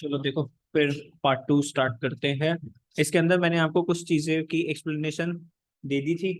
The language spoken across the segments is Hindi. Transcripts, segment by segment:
चलो देखो, फिर पार्ट टू स्टार्ट करते हैं। इसके अंदर मैंने आपको कुछ चीजें की एक्सप्लेनेशन दे दी थी।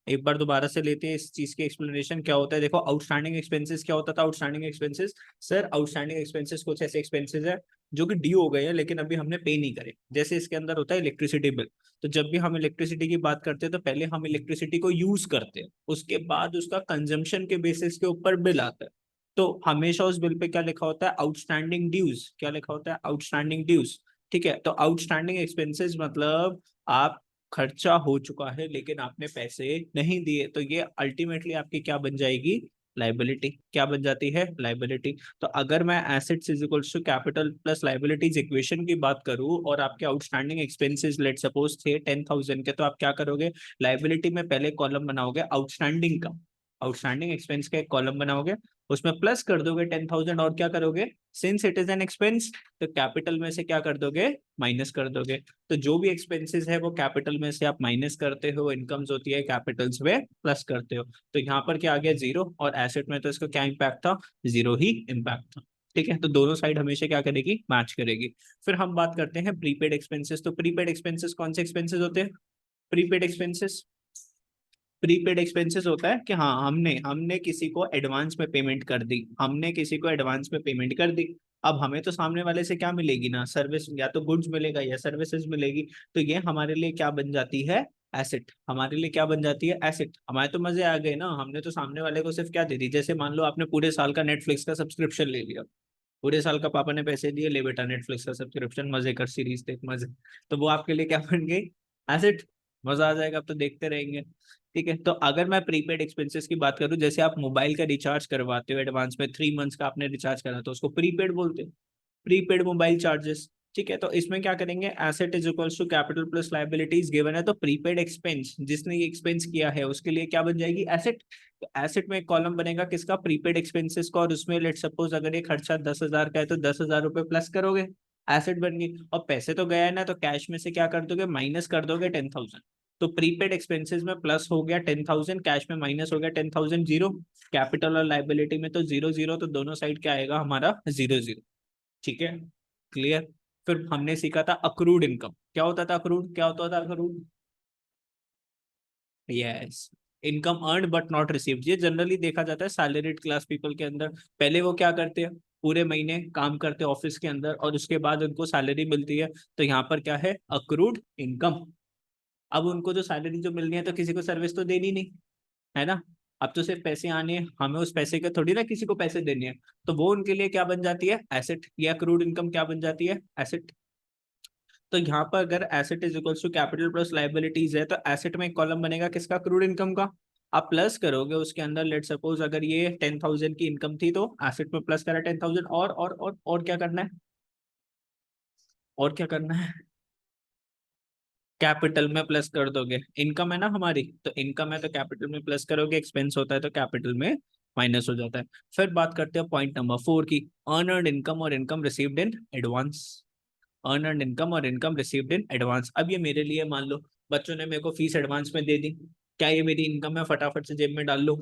एक बार दोबारा से लेते हैं इस चीज की एक्सप्लेनेशन क्या होता है। देखो, आउटस्टैंडिंग एक्सपेंसेस क्या होता था। Outstanding expenses, sir outstanding expenses कुछ ऐसे एक्सपेंसेस है जो कि ड्यू हो गए हैं लेकिन अभी हमने पे नहीं करे। जैसे इसके अंदर होता है इलेक्ट्रिसिटी बिल। तो जब भी हम इलेक्ट्रिसिटी की बात करते हैं तो पहले हम इलेक्ट्रिसिटी को यूज करते हैं, उसके बाद उसका कंजम्पशन के बेसिस के ऊपर बिल आता है। तो हमेशा उस बिल पे क्या लिखा होता है, आउटस्टैंडिंग ड्यूज। क्या लिखा होता है, आउटस्टैंडिंग ड्यूज। ठीक है, तो आउटस्टैंडिंग एक्सपेंसेस मतलब आप खर्चा हो चुका है लेकिन आपने पैसे नहीं दिए, तो ये अल्टीमेटली आपकी क्या बन जाएगी, लाइबिलिटी। क्या बन जाती है, लाइबिलिटी। तो अगर मैं assets is equals to capital plus liabilities equation की बात करूं और आपके आउटस्टैंडिंग एक्सपेंसेस लेट सपोज थे 10,000 के, तो आप क्या करोगे, लाइबिलिटी में पहले कॉलम बनाओगे आउटस्टैंडिंग का, आउटस्टैंडिंग एक्सपेंस का एक कॉलम बनाओगे, उसमें प्लस कर दोगे 10,000 और क्या करोगे, since it is an expense तो कैपिटल में से क्या कर दोगे, माइनस कर दोगे। तो जो भी एक्सपेंसेस है वो कैपिटल में से आप माइनस करते हो, इनकम्स होती है कैपिटल्स में प्लस करते हो। तो यहाँ पर क्या आ गया, जीरो। और एसेट में तो इसका क्या इम्पैक्ट था, जीरो ही इम्पैक्ट था। ठीक है, तो दोनों साइड हमेशा क्या करेगी, मैच करेगी। फिर हम बात करते हैं प्रीपेड एक्सपेंसेस। तो प्रीपेड एक्सपेंसेस कौन से एक्सपेंसेस होते हैं, प्रीपेड एक्सपेंसेस, प्रीपेड एक्सपेंसेस होता है कि हाँ हमने हमने किसी को एडवांस में पेमेंट कर दी, हमने किसी को एडवांस में पेमेंट कर दी। अब हमें तो सामने वाले से क्या मिलेगी ना, सर्विस, या तो गुड्स मिलेगा या सर्विसेज मिलेगी। तो ये हमारे लिए क्या बन जाती है, एसेट। हमारे लिए क्या बन जाती है, एसेट। हमारे तो मजे आ गए ना, हमने तो सामने वाले को सिर्फ क्या दे दी, जैसे मान लो आपने पूरे साल का नेटफ्लिक्स का सब्सक्रिप्शन ले लिया। पूरे साल का पापा ने पैसे दिए, ले बेटा नेटफ्लिक्स का सब्सक्रिप्शन, मजे कर, सीरीज देख, मजे। तो वो आपके लिए क्या बन गई, एसेट। मजा आ जाएगा, अब तो देखते रहेंगे। ठीक है, तो अगर मैं प्रीपेड एक्सपेंसेस की बात करूं, जैसे आप मोबाइल का रिचार्ज करवाते हो एडवांस में, 3 मंथ्स का आपने रिचार्ज करा तो उसको प्रीपेड बोलते हैं, प्रीपेड मोबाइल चार्जेस। ठीक है, तो इसमें क्या करेंगे, asset is equals to capital plus liabilities given है, तो प्रीपेड एक्सपेंस, जिसने ये एक्सपेंस किया है उसके लिए क्या बन जाएगी, एसेट। तो एसेट में एक कॉलम बनेगा किसका, प्रीपेड एक्सपेंसेस का, और उसमें लेट सपोज अगर ये खर्चा 10,000 का है तो 10,000 रुपए प्लस करोगे, एसेट बन गई। और पैसे तो गया है ना, तो कैश में से क्या कर दोगे, माइनस कर दोगे 10,000। तो प्रीपेड एक्सपेंसेस में प्लस हो गया 10,000, कैश में माइनस हो गया 10,000, जीरो। कैपिटल और लाइबिलिटी में तो जीरो जीरो, तो दोनों साइड क्या आएगा हमारा, जीरो जीरो। ठीक है, क्लियर। फिर हमने सीखा था अक्रूड इनकम। क्या होता था अक्रूड, क्या होता था accrued, yes, income earn but not received. ये जनरली देखा जाता है सैलरीड क्लास पीपल के अंदर। पहले वो क्या करते हैं, पूरे महीने काम करते हैं ऑफिस के अंदर और उसके बाद उनको सैलरी मिलती है। तो यहाँ पर क्या है, अक्रूड इनकम। अब उनको जो सैलरी जो मिलनी है तो किसी को सर्विस तो देनी नहीं है ना, अब तो सिर्फ पैसे आने हैं, हमें उस पैसे के थोड़ी ना किसी को पैसे देने हैं। तो वो उनके लिए क्या बन जाती है, एसेट। या अक्रूड इनकम क्या बन जाती है, एसेट। तो यहाँ पर अगर asset is equals to capital plus liabilities है, तो एसेट में एक कॉलम बनेगा किसका, अक्रूड इनकम का। आप प्लस करोगे उसके अंदर, लेट सपोज अगर ये 10,000 की इनकम थी तो एसेट में प्लस करा 10,000, और क्या करना है, और क्या करना है, कैपिटल में प्लस कर दोगे। इनकम है ना हमारी, तो इनकम है तो कैपिटल में प्लस करोगे, एक्सपेंस होता है तो कैपिटल में माइनस हो जाता है। फिर बात करते हैं पॉइंट नंबर 4 की, अर्नड इनकम और income received in advance. Earned income और इनकम रिसीव्ड इन एडवांस। अब ये मेरे लिए, मान लो बच्चों ने मेरे को फीस एडवांस में दे दी, क्या ये मेरी इनकम है, फटाफट से जेब में डाल लूँ,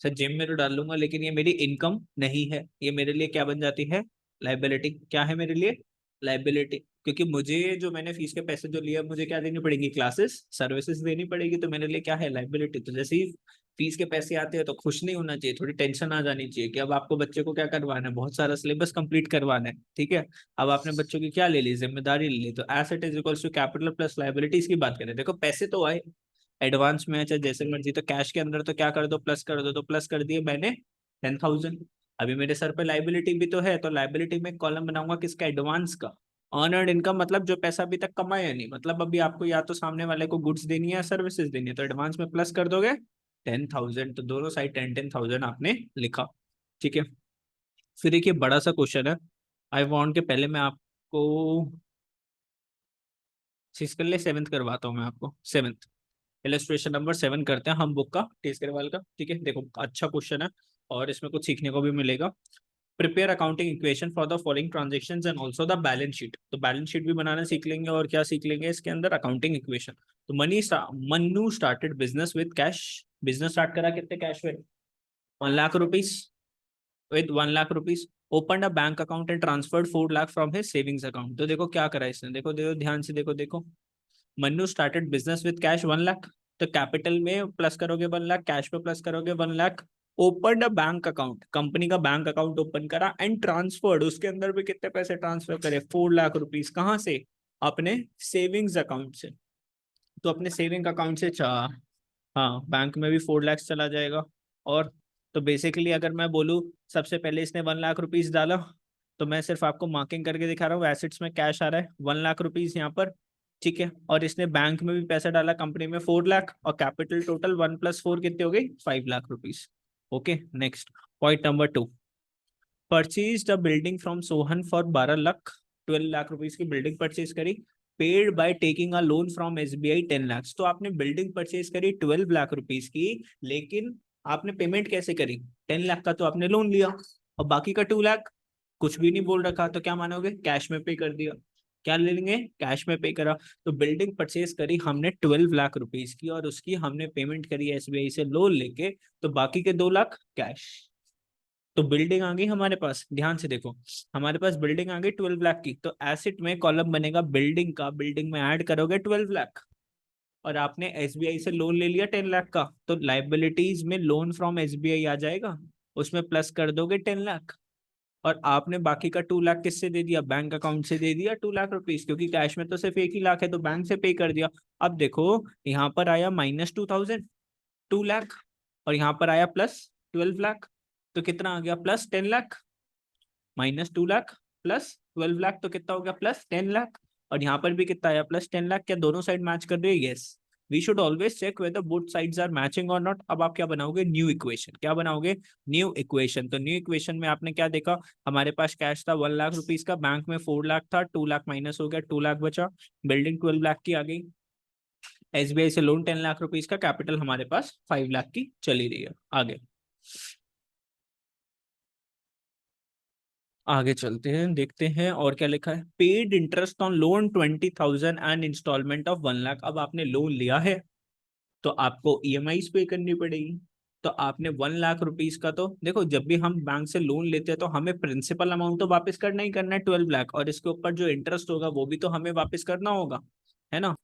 सर जेब में तो डाल लूंगा लेकिन ये मेरी इनकम नहीं है, ये मेरे लिए क्या बन जाती है, लाइबिलिटी। क्या है मेरे लिए, लाइबिलिटी। क्योंकि मुझे जो मैंने फीस के पैसे जो लिए मुझे क्या देनी पड़ेगी, क्लासेस सर्विसेज देनी पड़ेगी, तो मेरे लिए क्या है, लाइबिलिटी। तो जैसे ही फीस के पैसे आते हैं तो खुश नहीं होना चाहिए, थोड़ी टेंशन आ जानी चाहिए कि अब आपको बच्चे को क्या करवाना है, बहुत सारा सिलेबस कंप्लीट करवाना है। ठीक है, अब आपने बच्चों की क्या ले ली, जिम्मेदारी ले ली। तो asset is equals to capital plus liabilities की बात करें, देखो पैसे तो आए एडवांस में, चाहे जैसे मर्जी, तो कैश के अंदर तो क्या कर दो, प्लस कर दो, तो प्लस कर दिए मैंने 10,000। अभी मेरे सर पे लाइबिलिटी भी तो है, तो लाइबिलिटी में कॉलम बनाऊंगा किसका, एडवांस का। अर्नड इनकम मतलब जो पैसा अभी तक कमाया नहीं, मतलब अभी आपको या तो सामने वाले को गुड्स देनी है या सर्विसेज देनी है, तो एडवांस में प्लस कर दोगे 10,000। तो दोनों साइड 10,000 आपने लिखा। ठीक है, फिर एक ये बड़ा सा क्वेश्चन है, आई वॉन्ट के पहले मैं आपको चीज कर ले, सेवन्थ करवाता हूँ मैं आपको, सेवन्थ इलस्ट्रेशन नंबर 7 करते हैं हम बुक का, टेस्ट करवाल का। ठीक है, देखो अच्छा क्वेश्चन है और इसमें कुछ सीखने को भी मिलेगा। Prepare accounting equation for the following transactions and also the balance sheet. तो बैलेंस शीट भी बनाना सीख लेंगे और क्या सीख लेंगे इसके अंदर, अकाउंटिंग इक्वेशन। तो Mannu started business with cash. Business start करा कितने कैश में, 1 lakh rupees, with 1 lakh rupees. Open a bank account and transferred 4 lakh from his savings account. तो देखो क्या करा इसने, देखो देखो ध्यान से देखो देखो, Mannu started business with cash 1 lakh, तो कैपिटल में प्लस करोगे 1 लाख, कैश पे प्लस करोगे 1 lakh. Open a bank account, company का बैंक अकाउंट ओपन करा एंड ट्रांसफर्ड, उसके अंदर भी कितने पैसे ट्रांसफर करे, 4 लाख रुपीज। कहाँ से? अपने सेविंग्स अकाउंट से। तो अपने सेविंग अकाउंट से हाँ बैंक में भी 4 लाख चला जाएगा। और तो बेसिकली अगर मैं बोलूँ, सबसे पहले इसने 1 लाख रुपीज डाला, तो मैं सिर्फ आपको मार्किंग करके दिखा रहा हूँ, एसेट्स में कैश आ रहा है 1 लाख रुपीज यहाँ पर, ठीक है। और इसने बैंक में भी पैसा डाला, कंपनी में 4 लाख, और कैपिटल टोटल 1 + 4 कितने हो गई, 5 lakh rupees. Okay next, point number 2, purchase the building from Sohan for 12 lakh, 12 lakh rupees की बिल्डिंग परचेज करी। Paid by taking a loan from SBI 10 lakh. तो आपने बिल्डिंग परचेज करी 12 लाख रुपीज की, लेकिन आपने पेमेंट कैसे करी, 10 लाख का तो आपने लोन लिया, और बाकी का 2 लाख कुछ भी नहीं बोल रखा, तो क्या मानोगे, कैश में पे कर दिया। क्या ले लेंगे, कैश में पे करा। तो बिल्डिंग परचेज करी हमने 12 लाख रुपीज की, और उसकी हमने पेमेंट करी एसबीआई से लोन लेके, तो बाकी के 2 लाख कैश। तो बिल्डिंग आ गई हमारे पास, ध्यान से देखो, हमारे पास बिल्डिंग आ गई 12 लाख की, तो एसेट में कॉलम बनेगा बिल्डिंग का, बिल्डिंग में ऐड करोगे 12 लाख। और आपने एसबीआई से लोन ले लिया 10 लाख का, तो लाइबिलिटीज में लोन फ्रॉम एसबीआई आ जाएगा, उसमें प्लस कर दोगे 10 लाख। और आपने बाकी का 2 लाख किससे दे दिया, बैंक अकाउंट से दे दिया 2 लाख रुपीज, क्योंकि कैश में तो सिर्फ 1 ही लाख है, तो बैंक से पे कर दिया। अब देखो यहाँ पर आया -2,000, 2 लाख, और यहाँ पर आया +12 लाख, तो कितना आ गया, +10 लाख। -2 लाख प्लस 12 लाख, तो कितना हो गया, +10 लाख। और यहाँ पर भी कितना आया, +10 लाख। क्या दोनों साइड मैच कर रही है, yes. We should always check whether both sides are matching और नॉट। अब आप क्या बनाओगे, न्यू इक्वेशन, क्या बनाओगे, न्यू इक्वेशन। तो न्यू इक्वेशन में आपने क्या देखा, हमारे पास कैश था 1 लाख रुपीज का, बैंक में 4 लाख था, 2 लाख माइनस हो गया, 2 लाख बचा, बिल्डिंग 12 लाख की आ गई, एसबीआई से लोन 10 लाख रुपीज का, कैपिटल हमारे पास 5 लाख की चली रही है। आगे आगे चलते हैं, देखते हैं और क्या लिखा है। Paid interest on loan 20,000 and instalment of 1 lakh. अब आपने लोन लिया है, तो आपको ईएमआई पे करनी पड़ेगी। तो आपने 1 लाख रुपीज का, तो देखो जब भी हम बैंक से लोन लेते हैं, तो हमें प्रिंसिपल अमाउंट तो वापस करना ही करना है 12 लाख, और इसके ऊपर जो इंटरेस्ट होगा वो भी तो हमें वापस करना होगा, है ना।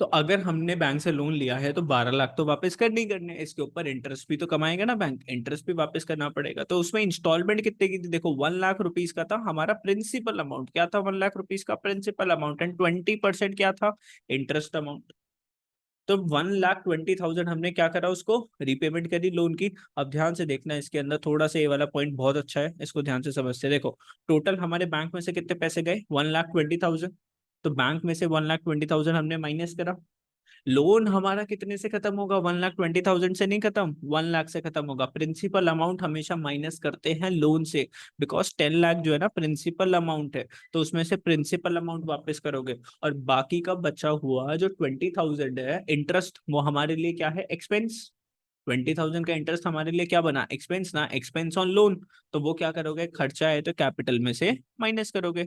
तो अगर हमने बैंक से लोन लिया है, तो 12 लाख तो वापस करने ही करने, इसके ऊपर इंटरेस्ट भी तो कमाएगा ना बैंक, इंटरेस्ट भी वापस करना पड़ेगा। तो उसमें इंस्टॉलमेंट कितने की थी, देखो 1 लाख रुपीज का था हमारा प्रिंसिपल अमाउंट, क्या था, 1 लाख रुपीज का प्रिंसिपल अमाउंट, एंड 20% क्या था, इंटरेस्ट अमाउंट। तो 1,20,000 हमने क्या करा, उसको रीपेमेंट करी लोन की। अब ध्यान से देखना, इसके अंदर थोड़ा सा ये वाला पॉइंट बहुत अच्छा है, इसको ध्यान से समझते हैं। देखो टोटल हमारे बैंक में से कितने पैसे गए, 1,20,000। तो बैंक में से 1,20,000 हमने माइनस करा। लोन हमारा कितने से खत्म होगा, 1,20,000 से नहीं खत्म, 1 लाख से खत्म होगा। प्रिंसिपल अमाउंट हमेशा माइनस करते हैं लोन से, बिकॉज 10 लाख जो है ना प्रिंसिपल अमाउंट है, तो उसमें से प्रिंसिपल अमाउंट वापस करोगे, और बाकी का बचा हुआ जो 20,000 है इंटरेस्ट, वो हमारे लिए क्या है, एक्सपेंस। 20,000 का इंटरेस्ट हमारे लिए क्या बना, एक्सपेंस ना, एक्सपेंस ऑन लोन। तो वो क्या करोगे, खर्चा है तो कैपिटल में से माइनस करोगे,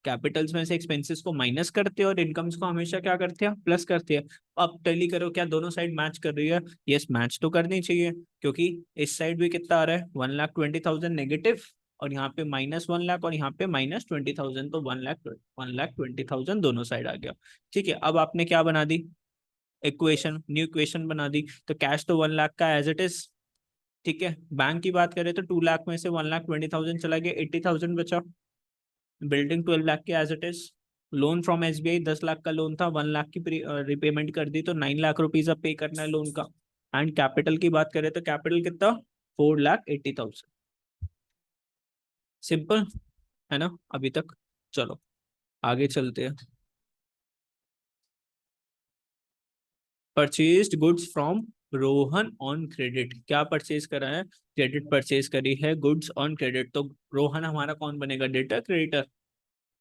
कैपिटल्स में से एक्सपेंसेस को माइनस करते हैं, और इनकम्स को हमेशा क्या करते हैं, प्लस करते हैं। अब टैली करो, क्या दोनों साइड मैच कर रही है, यस मैच तो करनी चाहिए, क्योंकि इस साइड भी कितना आ रहा है, 1,20,000 नेगेटिव, और यहाँ पे -1 लाख, और यहाँ पे -20,000, तो 1,20,000 दोनों साइड आ गया। ठीक है, अब आपने क्या बना दी, इक्वेशन, न्यू इक्वेशन बना दी। तो कैश तो 1 लाख का एज इट इज, ठीक है। बैंक की बात करें तो 2 लाख में से 1,20,000 चला गया, 80,000 बचा। बिल्डिंग 12 लाख की as it is. Loan from SBI 10 lakh का लोन था, 1 लाख की रिपेमेंट कर दी, तो 9 लाख रुपीज अब पे करना है लोन का। एंड कैपिटल की बात करें तो कैपिटल कितना, 4,80,000। सिंपल है ना अभी तक। चलो आगे चलते हैं। Purchased goods from Rohan on credit. क्या परचेज करा है, क्रेडिट परचेज करी है, गुड्स ऑन क्रेडिट। तो रोहन हमारा कौन बनेगा, डेटर क्रेडिटर,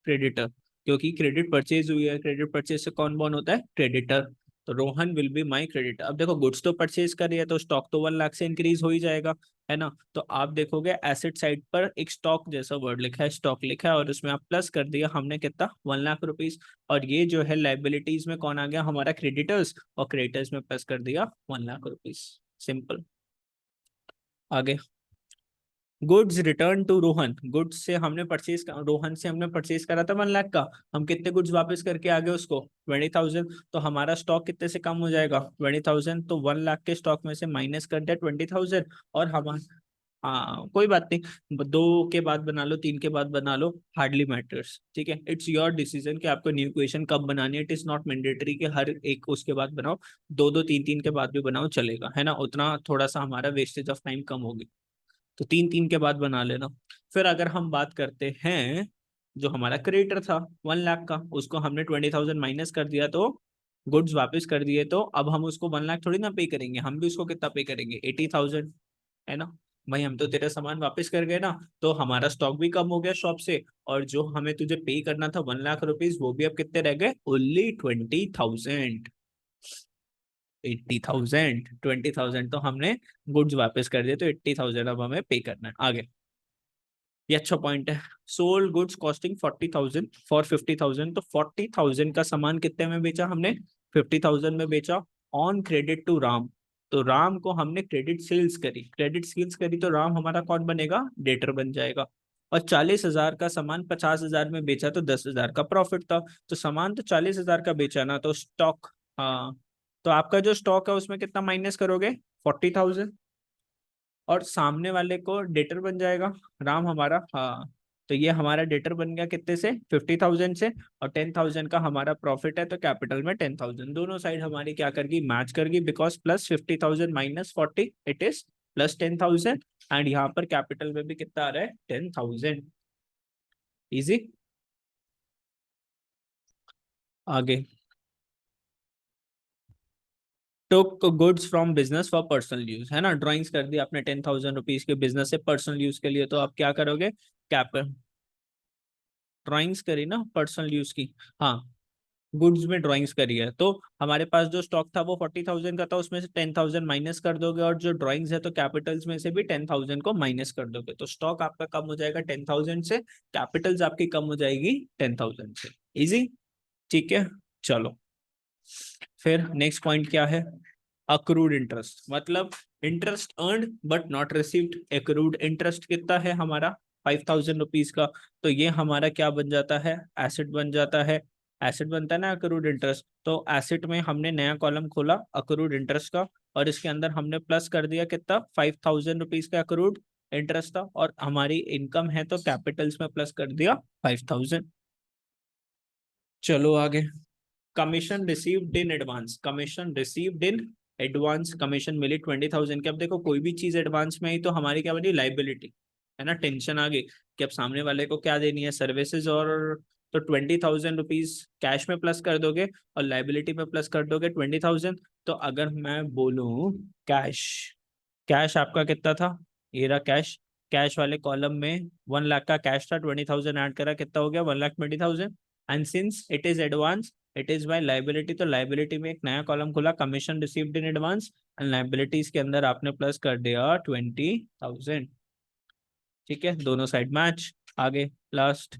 क्रेडिटर, क्योंकि क्रेडिट परचेज हुई है, क्रेडिट परचेज से कौन बॉन्ड होता है, क्रेडिटर। तो Rohan will be my creditor. अब देखो गुड्स तो परचेज करी है, तो स्टॉक तो 1 लाख से इंक्रीज हो ही जाएगा, है ना। तो आप देखोगे एसेट साइड पर एक स्टॉक जैसा वर्ड लिखा है, स्टॉक लिखा है, और उसमें आप प्लस कर दिया हमने कितना, 1 लाख रुपीज। और ये जो है लाइबिलिटीज में कौन आ गया, हमारा क्रेडिटर्स, और क्रेडिटर्स में प्लस कर दिया 1 लाख रुपीज। सिंपल। आगे goods return to Rohan, goods से हमने परचेज, रोहन से हमने परचेज करा था 1 लाख का, हम कितने गुड्स वापस करके आ गए उसको 20,000, तो हमारा स्टॉक कितने से कम हो जाएगा 20,000, तो 1 लाख के स्टॉक में से माइनस कर दिया 20,000। और हम, हाँ कोई बात नहीं, 2 के बाद बना लो, 3 के बाद बना लो, हार्डली मैटर्स, ठीक है, इट्स योर डिसीजन कि आपको न्यू इक्वेशन कब बनानी है। इट इज नॉट मैंडेटरी कि हर एक उसके बाद बनाओ, 2 2 3 3 के बाद भी बनाओ चलेगा, है ना, उतना थोड़ा सा हमारा वेस्टेज ऑफ टाइम कम होगी, तो 3 3 के बाद बना लेना। फिर अगर हम बात करते हैं, जो हमारा क्रेडिटर था 1 लाख का, उसको हमने 20,000 माइनस कर दिया, तो गुड्स वापस कर दिए, तो अब हम उसको 1 लाख थोड़ी ना पे करेंगे, हम भी उसको कितना पे करेंगे 80,000, है ना। भाई हम तो तेरा सामान वापस कर गए ना, तो हमारा स्टॉक भी कम हो गया शॉप से, और जो हमें तुझे पे करना था 1 लाख रुपीज, वो भी अब कितने रह गए, ओनली 20,000। 80,000, 20,000 तो हमने गुड्स वापस कर दिए, तो 80,000 अब हमें पे करना है आगे। ये अच्छा पॉइंट है। सोल्ड गुड्स कॉस्टिंग 40,000 फॉर 50,000, तो 40,000 का सामान कितने में बेचा हमने, 50,000 में बेचा, ऑन क्रेडिट टू राम, तो राम को हमने क्रेडिट सेल्स करी, क्रेडिट सेल्स करी, तो राम हमारा कौन बनेगा, डेटर बन जाएगा। और 40,000 का सामान 50,000 में बेचा, तो 10,000 का प्रॉफिट था, तो सामान तो 40,000 का बेचा ना, तो स्टॉक, हाँ, तो आपका जो स्टॉक है उसमें कितना माइनस करोगे 40,000, और सामने वाले को डेटर बन जाएगा राम हमारा, हाँ, तो ये हमारा डेटर बन गया कितने से 50,000 से, और 10,000 का हमारा प्रॉफिट है, तो कैपिटल में 10,000, दोनों साइड हमारी क्या करगी, मैच करगी, because plus 50,000 minus 40 it is plus 10,000, and यहाँ पर कैपिटल में भी कितना आ रहा है 10,000। इजी। आगे, took goods from business for personal use, है ना, ड्राइंग्स कर दी आपने 10,000 रुपीज के बिजनेस से पर्सनल यूज के लिए, तो आप क्या करोगे, कैप, ड्राइंग्स करी ना पर्सनल यूज की, हाँ, गुड्स में ड्राइंग्स करी है, तो हमारे पास जो स्टॉक था वो 40,000 का था, उसमें से 10,000 माइनस कर दोगे, और जो ड्राइंग्स है तो कैपिटल्स में से भी 10,000 को माइनस कर दोगे, तो स्टॉक आपका कम हो जाएगा 10,000 से, कैपिटल्स आपकी कम हो जाएगी 10,000 से। इजी, ठीक है, चलो। फिर नेक्स्ट पॉइंट क्या है, अक्रूड इंटरेस्ट, मतलब interest earned but not received, accrued interest कितना है हमारा 5,000 रुपीज का, तो ये हमारा क्या बन जाता है, एसेट बन जाता है, एसेट बनता है ना अक्रूड इंटरेस्ट, तो एसेट में हमने नया कॉलम खोला अक्रूड इंटरेस्ट का, और इसके अंदर हमने प्लस कर दिया कितना 5,000 रुपीज का अक्रूड इंटरेस्ट था, और हमारी इनकम है तो कैपिटल्स में प्लस कर दिया 5,000। चलो आगे, commission received in advance, commission received in advance, commission मिली 20,000 की, अब देखो कोई भी चीज एडवांस में आई तो हमारी क्या बनी, लाइबिलिटी, है ना, टेंशन आ गई कि अब सामने वाले को क्या देनी है, सर्विसेज, और तो 20,000 रुपीज कैश में प्लस कर दोगे, और लाइबिलिटी में प्लस कर दोगे 20,000, तो अगर मैं बोलूं कैश, कैश आपका कितना था, ये रहा कैश, कैश वाले कॉलम में 1 लाख का कैश था, 20,000 ऐड करा, कितना हो गया 1,20,000, and since it is advance it is by liability, तो लाइबिलिटी में एक नया कॉलम खुला, commission received in advance, and liabilities के अंदर आपने प्लस कर दिया 20,000, ठीक है, दोनों साइड मैच। आगे last,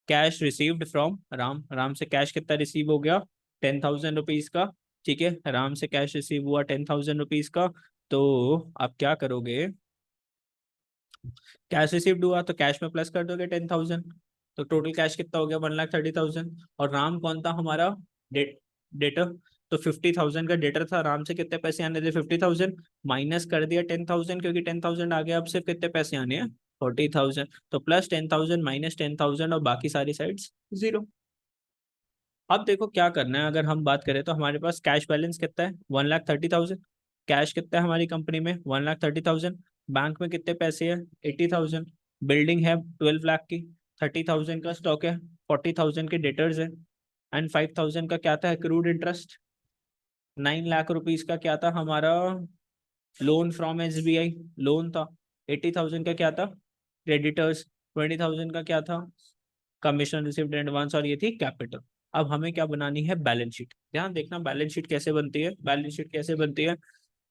cash received from Ram, Ram से कैश कितना रिसीव हो गया 10,000 रुपीज का, ठीक है, राम से कैश रिसीव हुआ 10,000 रुपीज का, तो आप क्या करोगे, कैश रिसीव्ड हुआ तो कैश में प्लस कर दोगे 10,000, तो टोटल कैश कितना हो गया 1,30,000, और राम कौन था हमारा, डेटर, तो 50,000 का डेटर था, राम से कितने पैसे आने थे 50,000, माइनस कर दिया 10,000, क्योंकि 10,000 आ गया, अब सिर्फ कितने पैसे आने हैं 40,000, तो प्लस 10,000 माइनस 10,000, और बाकी सारी साइड्स जीरो। अब देखो क्या करना है, अगर हम बात करें तो हमारे पास कैश बैलेंस कितना है 1,30,000, कैश कितना है हमारी कंपनी में 1,30,000, बैंक में कितने पैसे हैं 80,000, बिल्डिंग है 12 लाख की, 30,000 का स्टॉक है, 40,000 के डेटर्स है, एंड 5,000 का क्या था एक्रूड इंटरेस्ट, 9 लाख रुपीज का क्या था हमारा लोन फ्रॉम SBI, लोन था, 80,000 का क्या था क्रेडिटर्स, 20,000 का क्या था कमीशन रिसीव्ड इन एडवांस, और ये थी कैपिटल। अब हमें क्या बनानी है, बैलेंस शीट, ध्यान देखना बैलेंस शीट कैसे बनती है, बैलेंस शीट कैसे बनती है,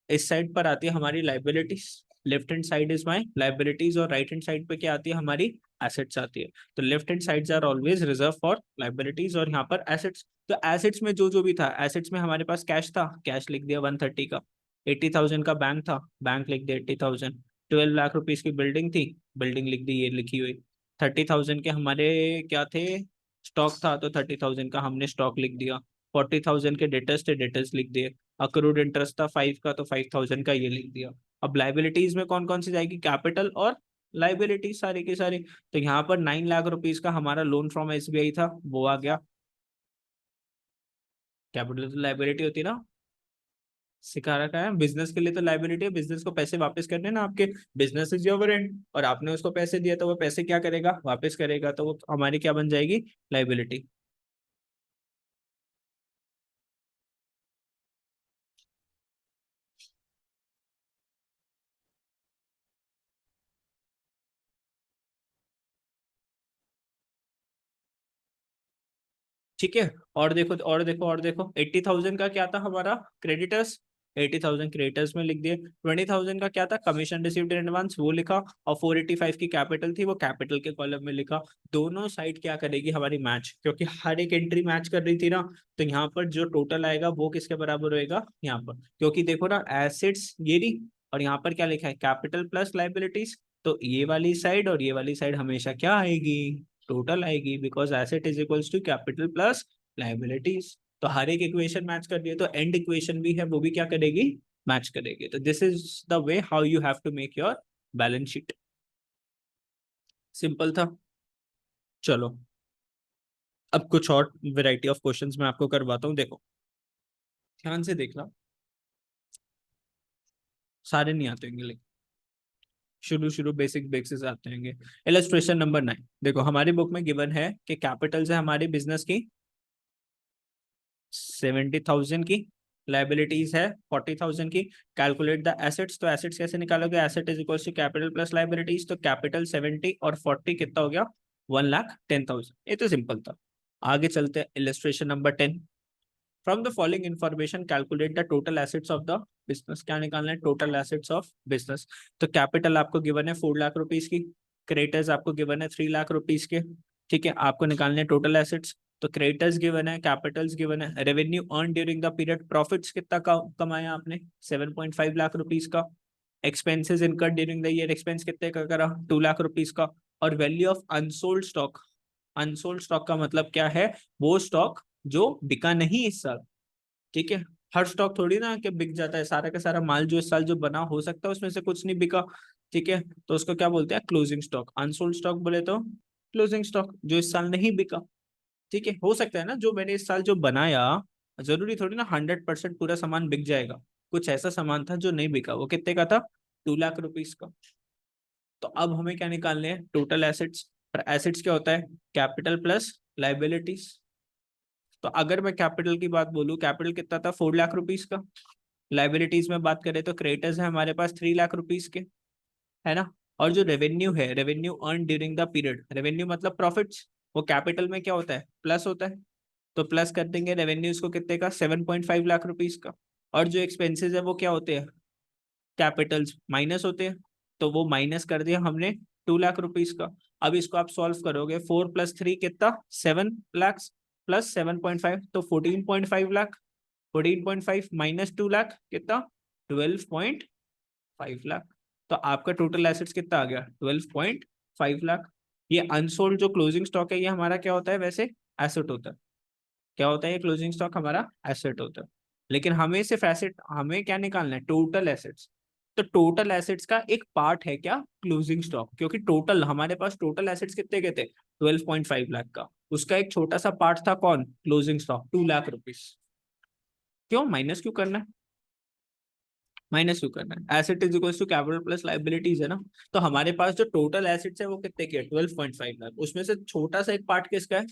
इस साइड पर आती है हमारी liabilities, left hand side is my liabilities, और राइट हैंड साइड पे क्या आती है हमारी एसेट्स आती है, तो left hand sides are always reserve for liabilities, और यहाँ पर एसेट्स, तो एसेट्स में जो जो भी था, एसेट्स में हमारे पास कैश था, कैश लिख दिया 130 का, 80,000 का बैंक था, बैंक लिख दिया 80,000, 12 लाख रुपीज की बिल्डिंग थी, बिल्डिंग लिख दी, ये लिखी हुई। 30,000 के हमारे क्या थे, स्टॉक था, तो 30,000 का हमने स्टॉक लिख दिया। 40,000 के डेटर्स थे, डेटर्स लिख दिए। अक्रूड इंटरेस्ट था 5 का, तो 5,000 का ये लिख दिया। अब लाइबिलिटीज में कौन कौन सी जाएगी, कैपिटल और लाइबिलिटी सारी की सारी। तो यहाँ पर 9 लाख रुपीज का हमारा लोन फ्रॉम एसबीआई था, वो आ गया। कैपिटल तो लाइबिलिटी होती है ना, सिखा रखा है। बिजनेस के लिए तो लाइबिलिटी है, बिजनेस को पैसे वापस करने ना आपके, बिजनेस इज योर एंड, और आपने उसको पैसे दिए तो वो पैसे क्या करेगा, वापस करेगा, तो वो हमारी क्या बन जाएगी, लाइबिलिटी। ठीक है। और देखो और देखो और देखो, 80,000 का क्या था हमारा, क्रेडिटर्स। 80,000 क्रेडिटर्स में लिख दिए। 20,000 का क्या था, कमीशन रिसीव्ड इन एडवांस, वो लिखा। और 485 की कैपिटल थी, वो कैपिटल के कॉलम में लिखा। दोनों साइड क्या करेगी हमारी, मैच, क्योंकि हर एक एंट्री मैच कर रही थी ना। तो यहाँ पर जो टोटल आएगा वो किसके बराबर होएगा, यहाँ पर, क्योंकि देखो ना एसेट्स ये रही, और यहाँ पर क्या लिखा है, कैपिटल प्लस लाइबिलिटीज। तो ये वाली साइड और ये वाली साइड हमेशा क्या आएगी, टोटल आएगी, because asset is equals to capital plus liabilities. तो हर एक इक्वेशन मैच कर रही है, तो एंड इक्वेशन भी है वो भी क्या करेगी, मैच करेगी। तो this is the way how you have to make your balance sheet. Simple था। चलो, अब कुछ और वैरायटी ऑफ क्वेश्चंस मैं आपको करवाता हूँ, देखो ध्यान से देखना। सारे नहीं आते होंगे, लेकिन शुरू शुरू बेसिक बेसिस आते होंगे। इलस्ट्रेशन नंबर 9, देखो हमारी बुक में गिवन है कि कैपिटल है हमारी बिजनेस की 70,000 की, लाइबिलिटीज है 40,000 की। कैलकुलेट द एसेट्स, तो एसेट्स कैसे निकालोगे, asset is equal to capital plus liabilities, तो कैपिटल 70 और 40 कितना हो गया, 1,10,000। ये तो सिंपल था। आगे चलते हैं, illustration number 10। From the following information calculate the total assets of the business. क्या निकालना है, टोटल एसेट्स ऑफ बिजनेस। तो कैपिटल आपको गिवन है 4 लाख रुपीज की, क्रेडिटर्स आपको गिवन है 3 लाख रुपीज के। ठीक है, आपको निकालने टोटल एसेट्स। तो क्रेडिटर्स गिवन है, कैपिटल्स गिवन है, revenue earn during the period, profits कितना का कमाया आपने, 7.5 लाख रुपीज का। Expenses incurred during the year, expense कितने का करा, 2 लाख रुपीज का। और value of unsold stock, unsold stock का मतलब क्या है, वो स्टॉक जो बिका नहीं इस साल। ठीक है, हर स्टॉक थोड़ी ना कि बिक जाता है, सारा का सारा माल जो इस साल जो बना हो सकता है उसमें से कुछ नहीं बिका। ठीक है, तो उसको क्या बोलते हैं, क्लोजिंग स्टॉक। अनसोल्ड स्टॉक बोले तो क्लोजिंग स्टॉक, जो इस साल नहीं बिका। ठीक है, हो सकता है ना जो मैंने इस साल जो बनाया, जरूरी थोड़ी ना 100% पूरा सामान बिक जाएगा। कुछ ऐसा सामान था जो नहीं बिका, वो कितने का था, 2 लाख रुपीज का। तो अब हमें क्या निकालने हैं, टोटल एसेट्स। और एसेट्स क्या होता है, कैपिटल प्लस लाइबिलिटीज। तो अगर मैं कैपिटल की बात बोलूं, कैपिटल कितना था, 4 लाख रुपीज का। लाइबिलिटीज में बात करें तो क्रेडिटर्स है हमारे पास 3 लाख रुपीज के, है ना। और जो रेवेन्यू है, revenue earn during the period, revenue मतलब प्रॉफिट्स, वो कैपिटल में क्या होता है, प्लस होता है। तो प्लस कर देंगे रेवेन्यूज को कितने का, 7.5 लाख रुपीज का। और जो एक्सपेंसेस है वो क्या होते हैं, कैपिटल्स माइनस होते हैं। तो वो माइनस कर दिया हमने 2 लाख रुपीज का। अब इसको आप सॉल्व करोगे, 4 + 3 कितना, 7 लाख, प्लस 7.5 तो 14.5 लाख। 14.5 माइनस 2 लाख कितना, 12.5 लाख। तो आपका टोटल एसेट्स कितना आ गया, 12.5 लाख। ये अनसोल्ड जो क्लोजिंग स्टॉक है ये हमारा क्या होता है वैसे, एसेट होता है। क्या होता है, ये क्लोजिंग स्टॉक हमारा एसेट होता है। लेकिन हमें सिर्फ एसेट, हमें क्या निकालना है, टोटल एसेट्स। तो टोटल एसेट्स का एक पार्ट है क्या, क्लोजिंग स्टॉक, क्योंकि टोटल हमारे पास टोटल एसेट्स कितने के थे, 12.5 लाख का। उसका एक छोटा सा पार्ट था कौन, क्लोजिंग स्टॉक, 2 लाख रुपीज। क्यों माइनस क्यों करना है, माइनस क्यों करना है, asset is equal to capital plus liabilities है ना। तो हमारे पास जो टोटल एसेट्स है वो कितने के, 12.5 लाख, उसमें से छोटा सा एक पार्ट किसका है,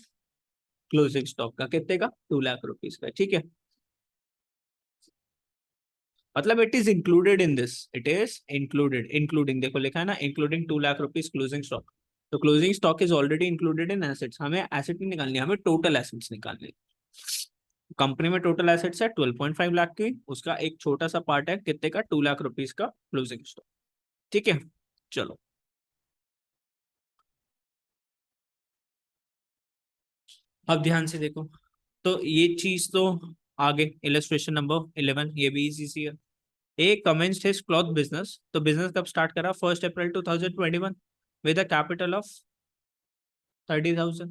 क्लोजिंग स्टॉक का, कितने का, 2 लाख रुपीज का। ठीक है, मतलब it is included in this, it is included, including देखो लिखा है ना, including 2 lakh rupees closing stock. तो closing stock is already included in assets, हमें एसेट नहीं निकालनी, हमें टोटल एसेट्स निकालनी। कंपनी में टोटल एसेट्स है 12.5 लाख की, उसका एक छोटा सा पार्ट है कितने का, 2 लाख रुपीज का क्लोजिंग स्टॉक। ठीक है, चलो अब ध्यान से देखो। तो ये चीज तो आगे इलस्ट्रेशन नंबर 11, ये भी इजी सी है। ए कमेंस्ड हिज क्लॉथ बिजनेस, तो बिजनेस कब स्टार्ट करा? 1 अप्रैल 2021 with a capital of 30,000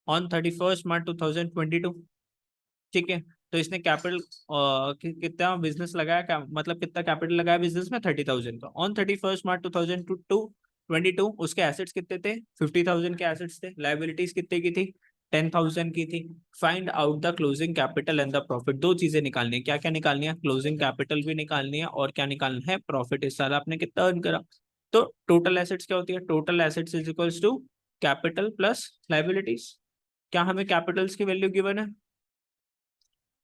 on 31 मार्च 2022। ठीक है, तो इसने कैपिटल कितना बिजनेस लगाया, मतलब कितना कैपिटल लगाया बिजनेस में? 30,000 का। ऑन 31 मार्च 2022 उसके एसेट्स कितने थे? 50,000 के एसेट्स थे। लाइबिलिटीज कितने की थी? 10,000 की थी। Find out the closing capital and the profit. दो चीजें निकालनी है। क्या क्या निकालनी है? क्लोजिंग कैपिटल भी निकालनी है और क्या निकालना है? प्रॉफिट। इस साल आपने कितना अर्न करा। तो टोटल एसेट्स क्या होती है? Total assets is equals to capital plus liabilities. क्या हमें कैपिटल्स की वैल्यू गिवन है?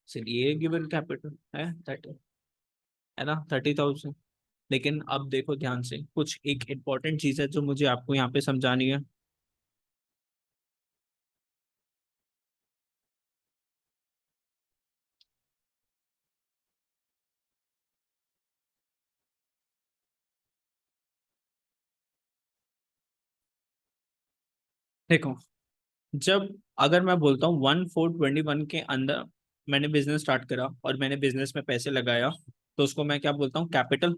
चलिए गिवन कैपिटल है 30, है ना, 30,000। लेकिन अब देखो ध्यान से, कुछ एक इंपॉर्टेंट चीज है जो मुझे आपको यहाँ पे समझानी है। देखो, जब अगर मैं बोलता हूँ 1421 के अंदर मैंने बिजनेस स्टार्ट करा और मैंने बिजनेस में पैसे लगाया, तो उसको मैं क्या बोलता हूँ? कैपिटल।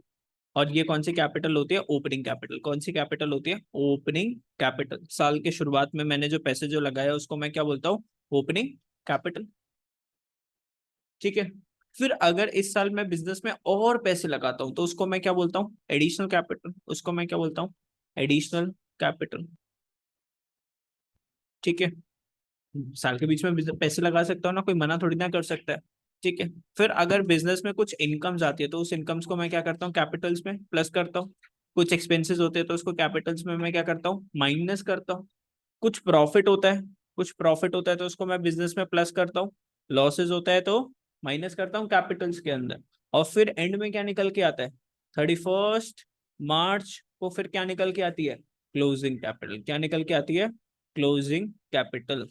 और ये कौन सी कैपिटल होती है? Opening capital. कौन सी कैपिटल होती है? Opening capital. साल के शुरुआत में मैंने जो पैसे जो लगाया उसको मैं क्या बोलता हूँ? Opening capital. ठीक है, फिर अगर इस साल मैं बिजनेस में और पैसे लगाता हूँ तो उसको मैं क्या बोलता हूँ? Additional capital. उसको मैं क्या बोलता हूँ? Additional capital. ठीक है, साल के बीच में पैसे लगा सकता हूँ ना, कोई मना थोड़ी ना कर सकता है। ठीक है, फिर अगर बिजनेस में कुछ इनकम्स आती है तो उस इनकम्स को मैं क्या करता हूँ? कैपिटल्स में प्लस करता हूँ। कुछ एक्सपेंसेस होते हैं तो उसको कैपिटल्स में मैं क्या करता हूँ? माइनस करता हूँ। कुछ प्रॉफिट होता है, कुछ प्रॉफिट होता है तो उसको मैं बिजनेस में प्लस करता हूँ। लॉसेज होता है तो माइनस करता हूँ कैपिटल्स के अंदर। और फिर एंड में क्या निकल के आता है? 31 मार्च को फिर क्या निकल के आती है? Closing capital. क्या निकल के आती है? Closing capital.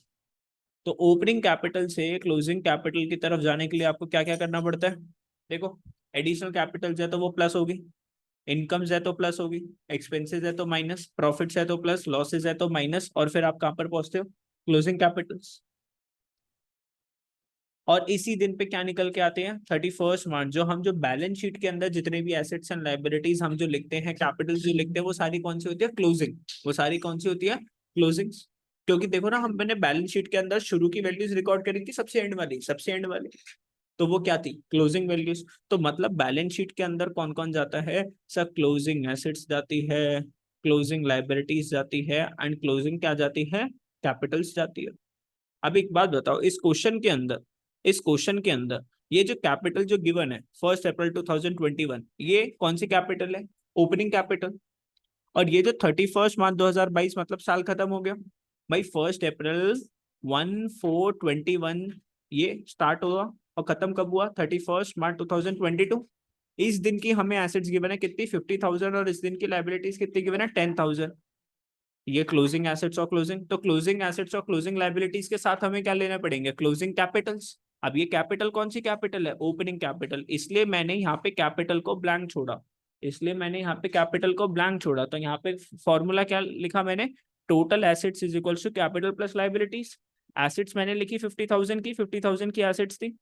तो ओपनिंग कैपिटल से क्लोजिंग कैपिटल की तरफ जाने के लिए आपको क्या क्या करना पड़ता है? देखो, एडिशनल कैपिटल है तो वो प्लस होगी, इनकम्स है तो प्लस होगी, एक्सपेंसेस है तो माइनस, प्रॉफिट्स है तो प्लस, लॉसेस है तो माइनस, और फिर आप कहां पर पहुंचते हो? Closing Capitals. और इसी दिन पे क्या निकल के आते हैं? 31 मार्च। जो हम जो बैलेंस शीट के अंदर जितने भी एसेट्स एंड लाइबिलिटीज हम जो लिखते हैं, कैपिटल्स जो लिखते हैं, वो सारी कौन सी होती है? क्लोजिंग। वो सारी कौन सी होती है? क्लोजिंग। क्योंकि देखो ना, हम मैंने बैलेंस शीट के अंदर शुरू की वैल्यूज रिकॉर्ड करी थी, सबसे एंड वाली, सबसे एंड वाली, तो वो क्या थी? Closing values. तो मतलब बैलेंस शीट के अंदर कौन कौन जाता है? सर, क्लोजिंग एसेट्स जाती है, क्लोजिंग लाइबिलिटीज जाती है, एंड क्लोजिंग क्या जाती है? कैपिटल्स जाती है। अब एक बात बताओ, इस क्वेश्चन के अंदर, इस क्वेश्चन के अंदर ये जो कैपिटल जो गिवन है 1 अप्रैल 2021, ये कौन सी कैपिटल है? Opening capital. और ये जो 31 मार्च 2022 मतलब साल खत्म हो गया भाई। 1 अप्रैल 1421 ये स्टार्ट हुआ और खत्म कब हुआ? 31 मार्च 2022। इस दिन की हमें एसेट्स गिवन है कितनी? 50,000। और इस दिन की लाइबिलिटीज कितनी गिवन है? 10,000। ये क्लोजिंग एसेट्स और क्लोजिंग, तो क्लोजिंग एसेट्स और क्लोजिंग लाइबिलिटीज के साथ हमें क्या लेना पड़ेंगे? Closing Capitals. अब ये कैपिटल कौन सी कैपिटल है? Opening capital. इसलिए मैंने यहाँ पे कैपिटल को ब्लैंक छोड़ा, इसलिए मैंने यहाँ पे कैपिटल को ब्लैंक छोड़ा। तो यहाँ पे फॉर्मूला क्या लिखा मैंने? Total assets is equal to capital plus liabilities. Assets मैंने लिखी 50,000 की, 50,000 की एसेट्स थी।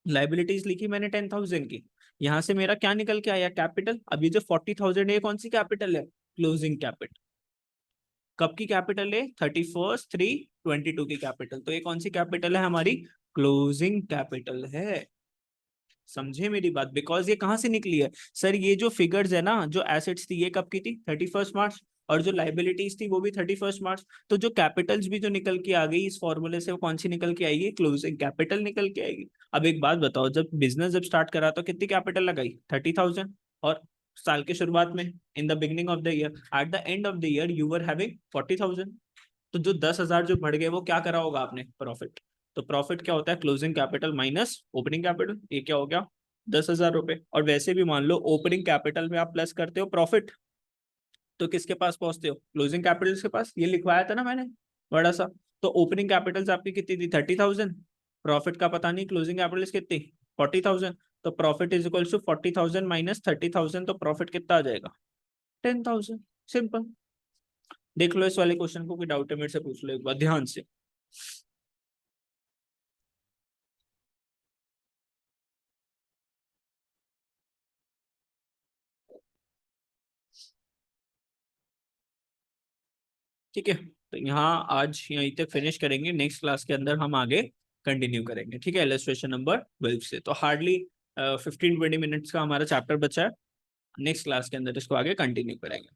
लाइबिलिटीज लिखी मैंने 10,000 की। यहाँ से मेरा क्या निकल के आया? कैपिटल। अब ये जो 40,000 है, कौन सी कैपिटल है? Closing capital. कब की कैपिटल है? 31/3/22 की कैपिटल। तो ये कौन सी कैपिटल है हमारी? क्लोजिंग कैपिटल है। समझे मेरी बात? बिकॉज ये कहां से निकली है? सर, ये जो फिगर्स है ना, जो एसेट्स थी ये कब की थी? 31 मार्च। और जो लाइबिलिटीज थी वो भी 31 मार्च। तो जो कैपिटल्स भी जो निकल के आ गई इस फॉर्मूले से, वो कौन सी निकल के आएगी? क्लोजिंग कैपिटल निकल के आएगी। अब एक बात बताओ, जब बिजनेस जब स्टार्ट करा तो कितनी कैपिटल लगाई? 30,000। और साल के शुरुआत में, in the beginning of the year, at the end of the year you were having 40,000। तो जो 10,000 जो बढ़ गए वो क्या करा होगा आपने? प्रॉफिट। तो प्रॉफिट क्या होता है? Closing capital minus opening capital. ये क्या हो गया? 10,000 रुपए। और वैसे भी मान लो ओपनिंग कैपिटल में आप प्लस करते हो प्रॉफिट, तो किसके पास पहुंचते हो? क्लोजिंग कैपिटल के पास। ये लिखवाया था ना मैंने, बड़ा सा। तो ओपनिंग कैपिटल्स आपकी कितनी थी? 30,000। प्रॉफिट का पता नहीं, क्लोजिंग कैपिटल कितनी? 40,000। तो profit is equal to 40,000 minus 30,000, तो प्रॉफिट कितना आ जाएगा? 10,000। सिंपल। देख लो इस वाले क्वेश्चन को, कोई डाउट है मेरे से पूछ लो एक बार ध्यान से। ठीक है, तो यहाँ आज यहीं तक फिनिश करेंगे, नेक्स्ट क्लास के अंदर हम आगे कंटिन्यू करेंगे। ठीक है, इलस्ट्रेशन नंबर 12 से। तो हार्डली 15-20 मिनट्स का हमारा चैप्टर बचा है, नेक्स्ट क्लास के अंदर इसको आगे कंटिन्यू करेंगे।